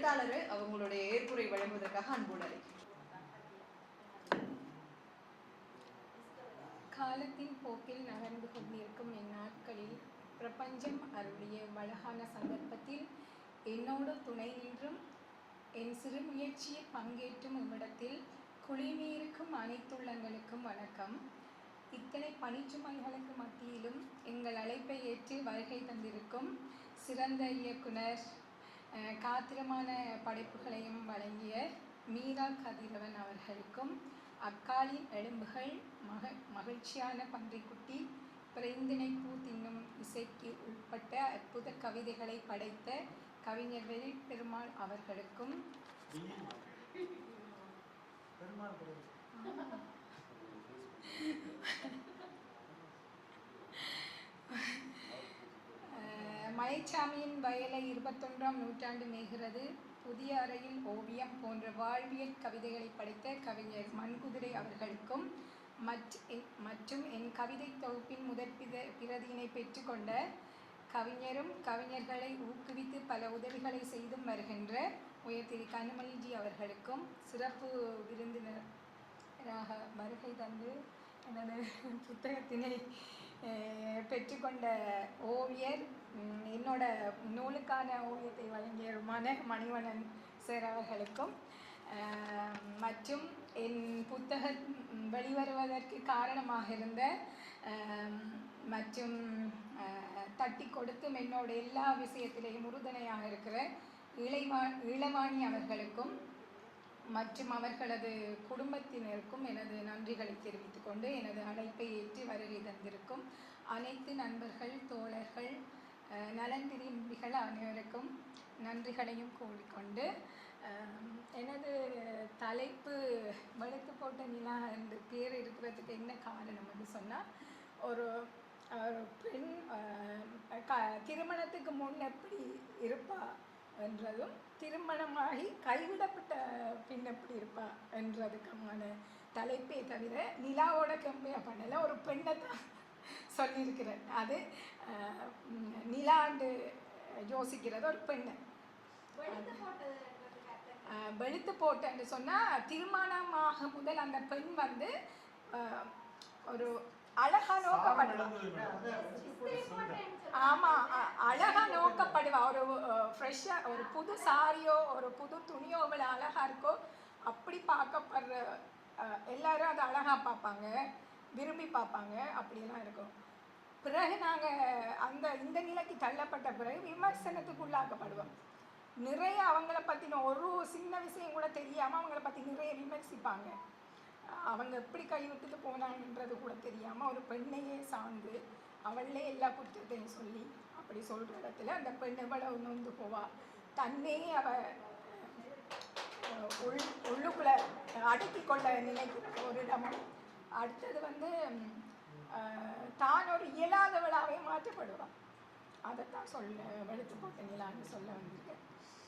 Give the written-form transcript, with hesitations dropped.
எழுத்தாளர் அவங்களுடைய ஏற்புரை வழங்குவதற்காக அன்போடு அழைக்கிறேன். காலத்தின் போக்கில் நகர்ந்து கொண்டிருக்கும் இந்நாட்களில் பிரபஞ்சம் அருளிய அழகான சந்தர்ப்பத்தில் என்னோடு துணை நின்றும் என் சிறு முயற்சியை பங்கேற்றும் இவ்விடத்தில் குளிமீருக்கும் அனைத்துள்ளங்களுக்கும் வணக்கம். இத்தனை பணிச்சுமைகளுக்கு மத்தியிலும் எங்கள் அழைப்பை ஏற்று வருகை தந்திருக்கும் சிறந்த இயக்குனர், காத்திரமான படைப்புகளையும் வழங்கிய மீரா கதிரவன் அவர்களுக்கும், அக்காலின் எலும்புகள், மகிழ்ச்சியான பன்றிக்குட்டி, பிறைந்தினை பூ தின்னும் இசைக்கு உட்பட்ட அற்புத கவிதைகளை படைத்த கவிஞர் பெருமாள் அவர்களுக்கும், மலைச்சாமியின் வயலை 21ஆம் நூற்றாண்டு மேய்கிறது, புதிய அறையில் ஓவியம் போன்ற வாழ்வியல் கவிதைகளை படைத்த கவிஞர் மண்குதிரை அவர்களுக்கும், மற்றும் என் கவிதை தொகுப்பின் முதற் பிரதியினை பெற்றுக்கொண்ட கவிஞரும் கவிஞர்களை ஊக்குவித்து பல உதவிகளை செய்தும் வருகின்ற உயர்திரு கனிமொழிஜி அவர்களுக்கும், சிறப்பு விருந்தினராக வருகை தந்து எனது புத்தகத்தினை பெற்றுக்கொண்ட ஓவியர், என்னோட நூலுக்கான ஓவியத்தை வழங்கிய மணிவண்ணன் சார் அவர்களுக்கும், மற்றும் என் புத்தகம் வெளிவருவதற்கு காரணமாக இருந்த மற்றும் தட்டி கொடுத்தும் என்னோட எல்லா விஷயத்திலையும் உறுதுணையாக இருக்கிற இளவாணி அவர்களுக்கும் மற்றும் அவர்களது குடும்பத்தினருக்கும் எனது நன்றிகளை தெரிவித்துக் கொண்டு, எனது அழைப்பை ஏற்று வருகை தந்திருக்கும் அனைத்து நண்பர்கள், தோழர்கள், நலன் விரும்பிகள் அனைவருக்கும் நன்றிகளையும் கூறிக்கொண்டு, எனது தலைப்பு வெளுத்து போட்ட நிலா என்று பேர் இருக்கிறதுக்கு என்ன காரணம் என்று சொன்னால், ஒரு பெண் திருமணத்துக்கு முன் எப்படி இருப்பா என்றதும், திருமணமாகி கைவிடப்பட்ட பெண் எப்படி இருப்பா என்றதுக்கான தலைப்பே தவிர நிலாவோட கம்பேர் பண்ணல, ஒரு பெண்ணை தான் சொல்லியிருக்கிறேன். அது நிலாண்டு யோசிக்கிறது ஒரு பெண்ணை வெளுத்து போட்டேன்னு சொன்னால், திருமணமாக முதல் அந்த பெண் வந்து ஒரு அழகா நோக்கப்படுவா. ஆமாம், அழகா நோக்கப்படுவா. ஒரு ஃப்ரெஷ்ஷாக ஒரு புது சாரியோ ஒரு புது துணியோ அவ்வளோ அழகா இருக்கோ அப்படி பார்க்கப்படுற எல்லாரும் அதை அழகா பார்ப்பாங்க, விரும்பி பார்ப்பாங்க, அப்படிலாம் இருக்கும். பிறகு நாங்கள் இந்த நிலைக்கு தள்ளப்பட்ட பிறகு விமர்சனத்துக்கு உள்ளாக்கப்படுவோம். நிறைய அவங்கள பற்றின ஒரு சின்ன விஷயம் கூட தெரியாமல் அவங்கள பற்றி நிறைய விமர்சிப்பாங்க. அவங்க எப்படி கைவிட்டுட்டு போனாங்கன்றது கூட தெரியாமல் ஒரு பெண்ணையே சார்ந்து அவளே எல்லா குற்றத்தையும் சொல்லி அப்படி சொல்கிற இடத்துல அந்த பெண் எவ்வளவு நொந்து போவா, தன்னே உள்ளுக்குள்ளே அடக்கி கொள்ள நினைக்கிற ஒரு இடமும், அடுத்தது வந்து தான் ஒரு இயலாதவளாகவே மாற்றப்படுவாள். அதைத்தான் வெளுத்து போட்ட நிலான்னு சொல்ல வந்திருக்கேன்.